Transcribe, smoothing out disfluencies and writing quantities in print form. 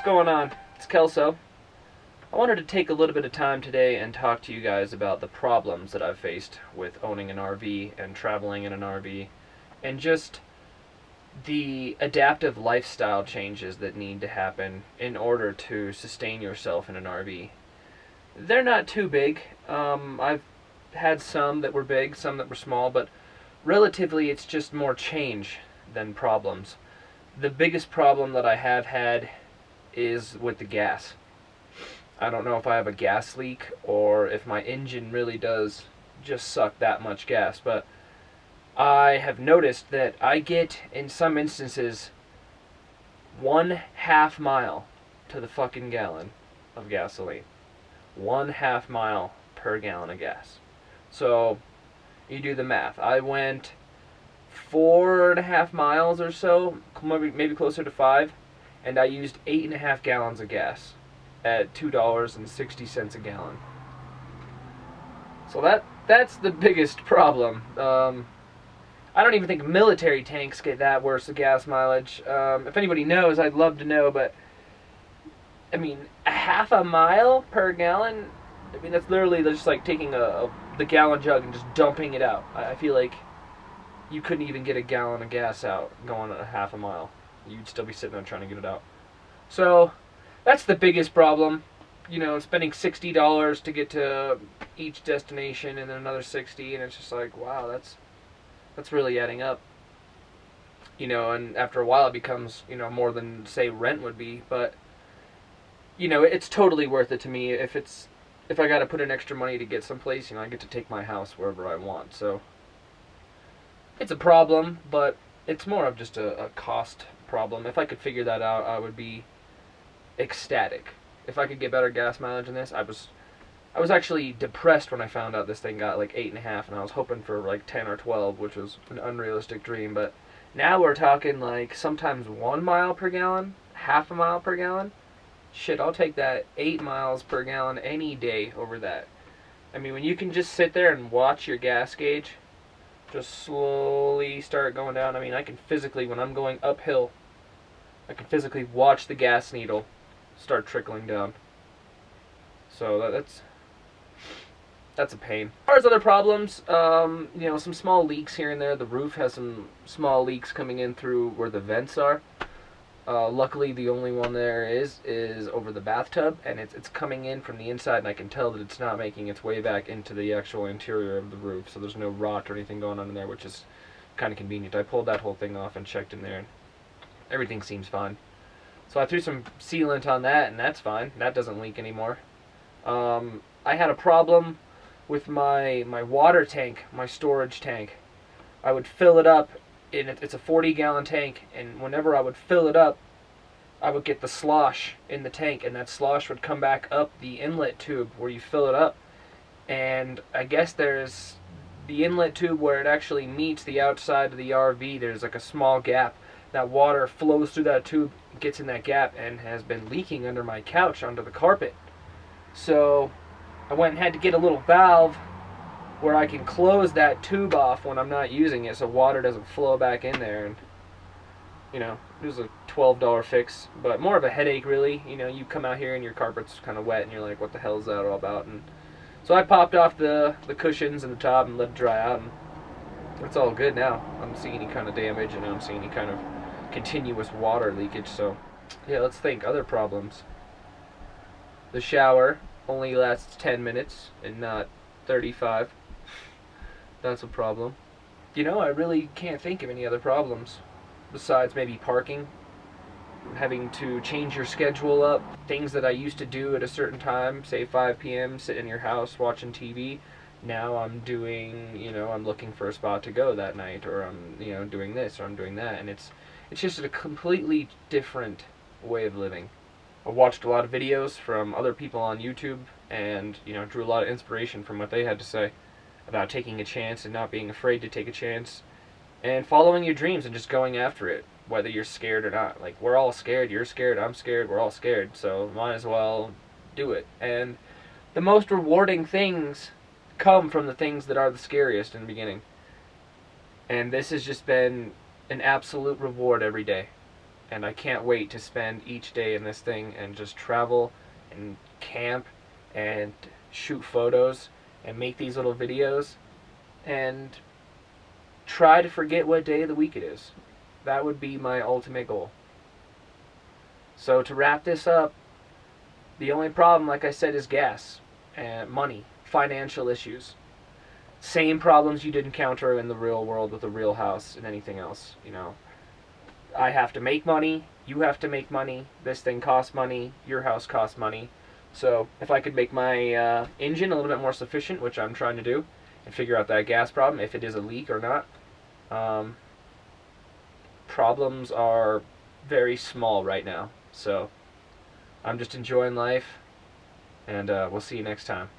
going on? It's Kelso. I wanted to take a little bit of time today and talk to you guys about the problems that I've faced with owning an RV and traveling in an RV, and just the adaptive lifestyle changes that need to happen in order to sustain yourself in an RV. They're not too big. I've had some that were big, some that were small, but relatively it's just more change than problems. The biggest problem that I have had is with the gas. I don't know if I have a gas leak or if my engine really does just suck that much gas, but I have noticed that I get, in some instances, 1/2 mile to the fucking gallon of gasoline. 1/2 mile per gallon of gas. So, you do the math. I went 4.5 miles or so, maybe closer to 5, and I used 8.5 gallons of gas at $2.60 a gallon. So that's the biggest problem. I don't even think military tanks get that worse of gas mileage. If anybody knows, I'd love to know, but I mean, 1/2 mile per gallon, I mean, that's literally just like taking the gallon jug and just dumping it out. I feel like you couldn't even get a gallon of gas out going at 1/2 mile. You'd still be sitting there trying to get it out. So, that's the biggest problem. You know, spending $60 to get to each destination and then another 60, and it's just like, wow, that's really adding up. You know, and after a while it becomes, you know, more than, say, rent would be, but you know, it's totally worth it to me. If I got to put in extra money to get someplace, you know, I get to take my house wherever I want. So it's a problem, but it's more of just a cost problem. If I could figure that out, I would be ecstatic. If I could get better gas mileage than this, I was actually depressed when I found out this thing got like 8.5, and I was hoping for like 10 or 12, which was an unrealistic dream. But now we're talking like sometimes 1 mile per gallon, 1/2 mile per gallon. Shit, I'll take that 8 miles per gallon any day over that. I mean, when you can just sit there and watch your gas gauge just slowly start going down. I mean, I can physically, when I'm going uphill, I can physically watch the gas needle start trickling down. So that's a pain. As far as other problems, you know, some small leaks here and there. The roof has some small leaks coming in through where the vents are. Luckily, the only one there is over the bathtub, and it's coming in from the inside, and I can tell that it's not making its way back into the actual interior of the roof, so there's no rot or anything going on in there, which is kind of convenient. I pulled that whole thing off and checked in there, and everything seems fine. So I threw some sealant on that, and that's fine. That doesn't leak anymore. I had a problem with my water tank, my storage tank. I would fill it up. It's a 40-gallon tank, and whenever I would fill it up, I would get the slosh in the tank, and that slosh would come back up the inlet tube where you fill it up. And I guess there's the inlet tube where it actually meets the outside of the RV. There's like a small gap. That water flows through that tube, gets in that gap, and has been leaking under my couch onto the carpet. So I went and had to get a little valve where I can close that tube off when I'm not using it so water doesn't flow back in there. And you know, it was a $12 fix, but more of a headache really. You know, you come out here and your carpet's kind of wet and you're like, what the hell is that all about? And so I popped off the cushions and the top and let it dry out, and it's all good now. I don't see any kind of damage, and I don't see any kind of continuous water leakage. So yeah, let's think other problems. The shower only lasts 10 minutes and not 35. That's a problem. You know, I really can't think of any other problems besides maybe parking, having to change your schedule up, things that I used to do at a certain time, say 5 p.m., sit in your house watching TV. Now I'm doing, you know, I'm looking for a spot to go that night, or I'm, you know, doing this or I'm doing that, and it's just a completely different way of living. I watched a lot of videos from other people on YouTube, and, you know, drew a lot of inspiration from what they had to say about taking a chance and not being afraid to take a chance and following your dreams and just going after it, whether you're scared or not. Like, we're all scared. You're scared. I'm scared. We're all scared. So might as well do it. And the most rewarding things come from the things that are the scariest in the beginning. And this has just been an absolute reward every day. and I can't wait to spend each day in this thing and just travel and camp and shoot photos and make these little videos and try to forget what day of the week it is. That would be my ultimate goal. So to wrap this up, the only problem, like I said, is gas and money, financial issues. Same problems you did encounter in the real world with a real house and anything else, you know. I have to make money, you have to make money, this thing costs money, your house costs money. So if I could make my engine a little bit more sufficient, which I'm trying to do, and figure out that gas problem, if it is a leak or not, problems are very small right now. So I'm just enjoying life, and we'll see you next time.